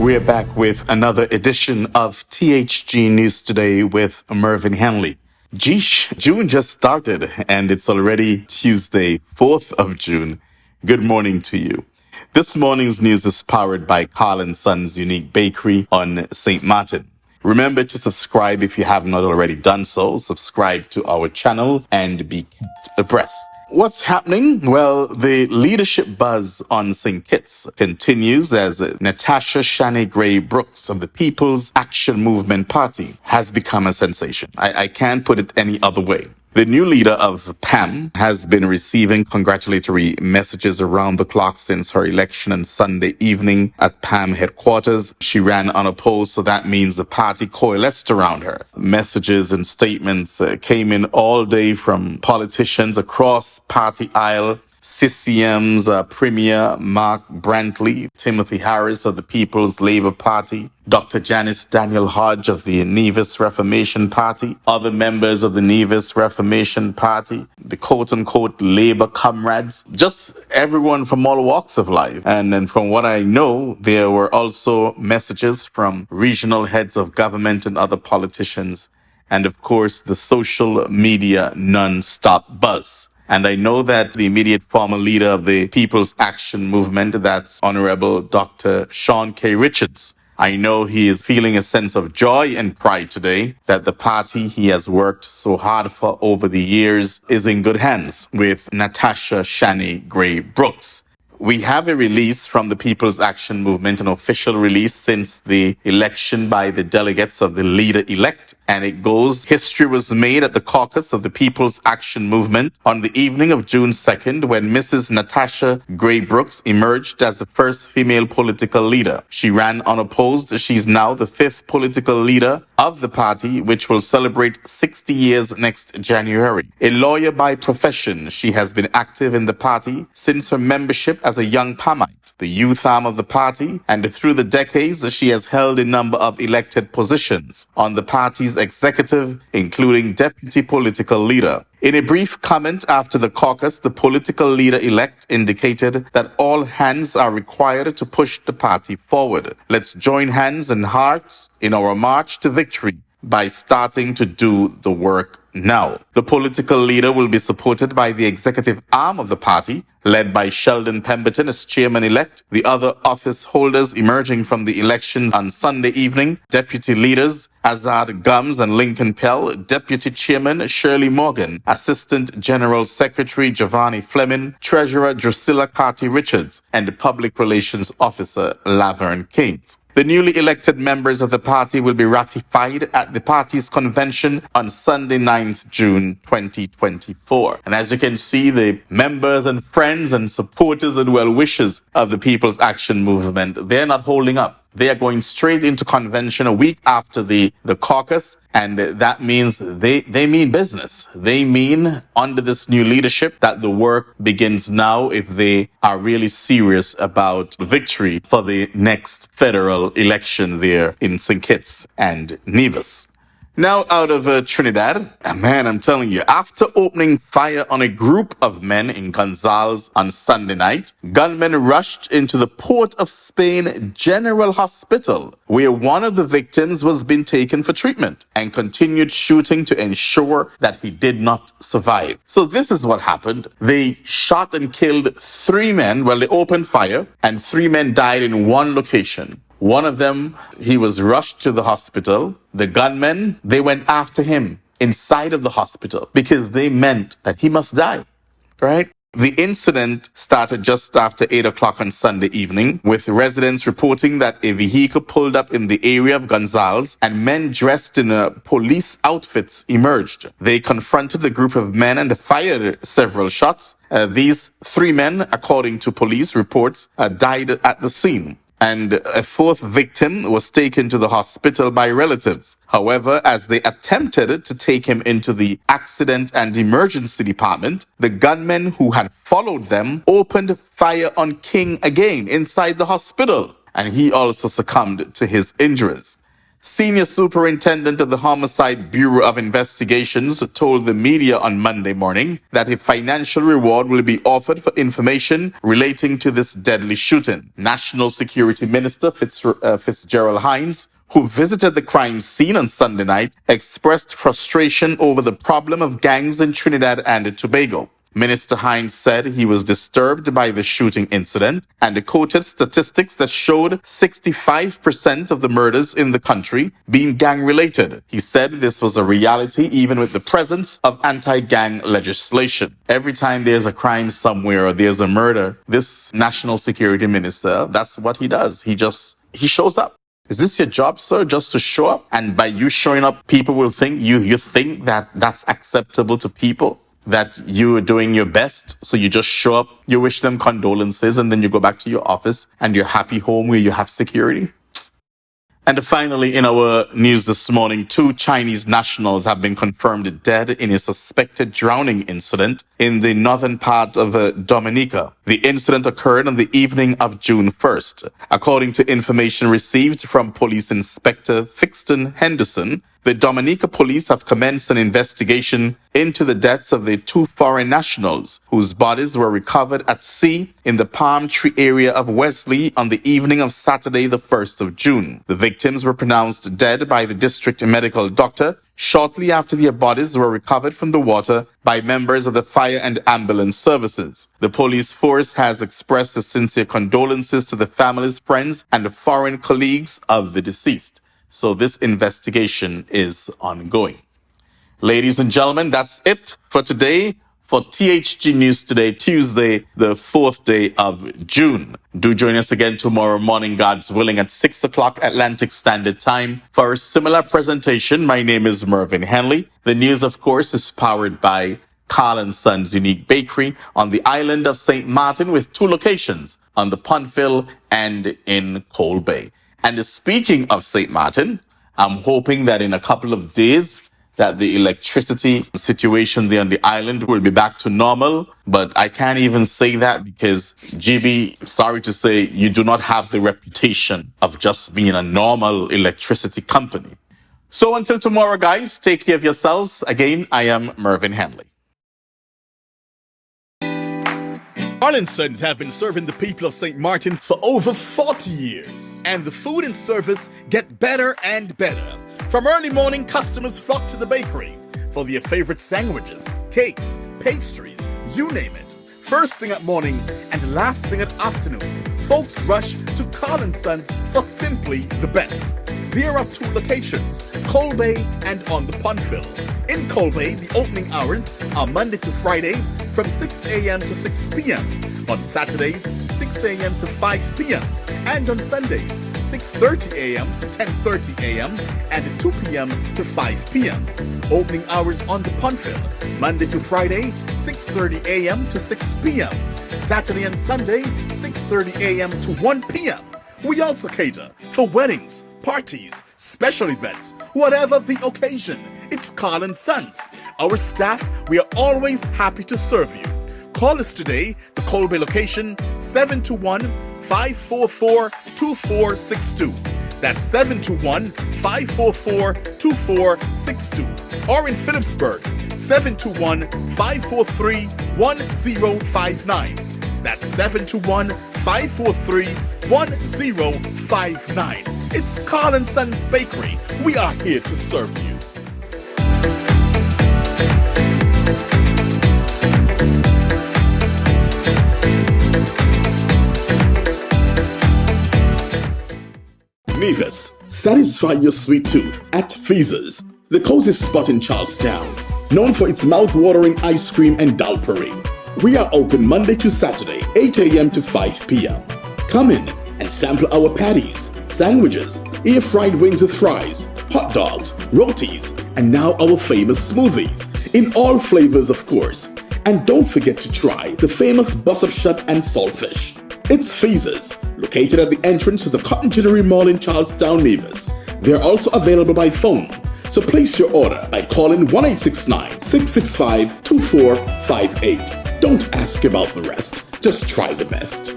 We're back with another edition of THG News Today with Mervyn Henley. Geesh, June just started and it's already Tuesday, 4th of June. Good morning to you. This morning's news is powered by Carl & Son's Unique Bakery on St. Martin. Remember to subscribe if you have not already done so. Subscribe to our channel and be kept abreast. What's happening? Well, the leadership buzz on St. Kitts continues as Natasha SHANNY Brooks of the People's Action Movement Party has become a sensation. I can't put it any other way. The new leader of PAM has been receiving congratulatory messages around the clock since her election on Sunday evening at PAM headquarters. She ran unopposed, so that means the party coalesced around her. Messages and statements came in all day from politicians across party aisle. CCM's Premier Mark Brantley, Timothy Harris of the People's Labour Party, Dr. Janice Daniel Hodge of the Nevis Reformation Party, other members of the Nevis Reformation Party, the quote-unquote Labour comrades, just everyone from all walks of life. And then from what I know, there were also messages from regional heads of government and other politicians, and of course the social media non-stop buzz. And I know that the immediate former leader of the People's Action Movement, that's Honorable Dr. Sean K. Richards, I know he is feeling a sense of joy and pride today that the party he has worked so hard for over the years is in good hands with Natasha SHANNY Brooks. We have a release from the People's Action Movement, an official release since the election by the delegates of the leader-elect. And it goes, history was made at the caucus of the People's Action Movement on the evening of June 2nd when Mrs. Natasha Brooks emerged as the first female political leader. She ran unopposed. She's now the 5th political leader of the party, which will celebrate 60 years next January. A lawyer by profession, she has been active in the party since her membership as a young Pamite, the youth arm of the party, and through the decades, she has held a number of elected positions on the party's executive, including deputy political leader. In a brief comment after the caucus, the political leader-elect indicated that all hands are required to push the party forward. Let's join hands and hearts in our march to victory by starting to do the work now. The political leader will be supported by the executive arm of the party, led by Sheldon Pemberton as chairman-elect. The other office holders emerging from the elections on Sunday evening, deputy leaders Azad Gums and Lincoln Pell, deputy chairman Shirley Morgan, assistant general secretary Giovanni Fleming, treasurer Drusilla Carty Richards, and public relations officer Laverne Keynes. The newly elected members of the party will be ratified at the party's convention on Sunday, 9th June 2024. And as you can see, the members and friends and supporters and well-wishers of the People's Action Movement, they're not holding up. They are going straight into convention a week after the caucus, and that means they mean business. They mean, under this new leadership, that the work begins now if they are really serious about victory for the next federal election there in St. Kitts and Nevis. Now out of Trinidad, man, I'm telling you, after opening fire on a group of men in Gonzales on Sunday night, gunmen rushed into the Port of Spain General Hospital, where one of the victims was being taken for treatment, and continued shooting to ensure that he did not survive. So this is what happened. They shot and killed 3 men. Well, they opened fire, and 3 men died in one location. One of them, he was rushed to the hospital. The gunmen, they went after him inside of the hospital because they meant that he must die, right? The incident started just after 8 o'clock on Sunday evening, with residents reporting that a vehicle pulled up in the area of Gonzales and men dressed in police outfits emerged. They confronted the group of men and fired several shots. These 3 men, according to police reports, died at the scene. And a 4th victim was taken to the hospital by relatives. However, as they attempted to take him into the accident and emergency department, the gunmen who had followed them opened fire on King again inside the hospital, and he also succumbed to his injuries. Senior Superintendent of the Homicide Bureau of Investigations told the media on Monday morning that a financial reward will be offered for information relating to this deadly shooting. National Security Minister Fitzgerald Hines, who visited the crime scene on Sunday night, expressed frustration over the problem of gangs in Trinidad and Tobago. Minister Hines said he was disturbed by the shooting incident and quoted statistics that showed 65% of the murders in the country being gang-related. He said this was a reality even with the presence of anti-gang legislation. Every time there's a crime somewhere or there's a murder, this national security minister, that's what he does. He shows up. Is this your job, sir, just to show up? And by you showing up, people will think you think that that's acceptable to people? That you are doing your best, so you just show up, you wish them condolences, and then you go back to your office and you're happy home where you have security? And finally, in our news this morning, 2 Chinese nationals have been confirmed dead in a suspected drowning incident in the northern part of Dominica. The incident occurred on the evening of June 1st. According to information received from Police Inspector Fixton Henderson, the Dominica police have commenced an investigation into the deaths of the 2 foreign nationals whose bodies were recovered at sea in the palm tree area of Wesley on the evening of Saturday, the 1st of June. The victims were pronounced dead by the district medical doctor shortly after their bodies were recovered from the water by members of the fire and ambulance services. The police force has expressed its sincere condolences to the families, friends, and the foreign colleagues of the deceased. So this investigation is ongoing. Ladies and gentlemen, that's it for today for THG News Today, Tuesday, the 4th day of June. Do join us again tomorrow morning, God's willing, at 6 o'clock Atlantic Standard Time for a similar presentation. My name is Mervyn Henley. The news, of course, is powered by Carl & Sons Unique Bakery on the island of St. Martin with 2 locations on the Pontville and in Coal Bay. And speaking of St. Martin, I'm hoping that in a couple of days that the electricity situation there on the island will be back to normal. But I can't even say that because, GB, sorry to say, you do not have the reputation of just being a normal electricity company. So until tomorrow, guys, take care of yourselves. Again, I am Mervyn Henley. Carl & Sons have been serving the people of St. Martin for over 40 years. And the food and service get better and better. From early morning, customers flock to the bakery for their favorite sandwiches, cakes, pastries, you name it. First thing at mornings and last thing at afternoons, folks rush to Carl & Sons for simply the best. There are 2 locations, Coal Bay and on the Pontville. In Coal Bay, the opening hours are Monday to Friday from 6 a.m. to 6 p.m. On Saturdays, 6 a.m. to 5 p.m. And on Sundays, 6:30 a.m. to 10:30 a.m. and 2 p.m. to 5 p.m. Opening hours on the Pontville, Monday to Friday, 6:30 a.m. to 6 p.m. Saturday and Sunday, 6:30 a.m. to 1 p.m. We also cater for weddings, parties, special events, whatever the occasion. It's Carl & Sons. Our staff, we are always happy to serve you. Call us today, the Coal Bay location, 721-544-2462. That's 721-544-2462. Or in Phillipsburg, 721-543-1059. That's 721-543-1059. It's Carl & Sons Bakery. We are here to serve you. Nevis, satisfy your sweet tooth at Feaser's, the cozy spot in Charlestown, known for its mouth-watering ice cream and dal parade. We are open Monday to Saturday, 8 a.m. to 5 p.m. Come in and sample our patties, sandwiches, air-fried wings with fries, hot dogs, rotis, and now our famous smoothies, in all flavors of course. And don't forget to try the famous bus-up shut and saltfish. It's Feaser's, located at the entrance to the Cotton Jewelry Mall in Charlestown, Nevis. They are also available by phone, so place your order by calling 1-869-665-2458. Don't ask about the rest, just try the best.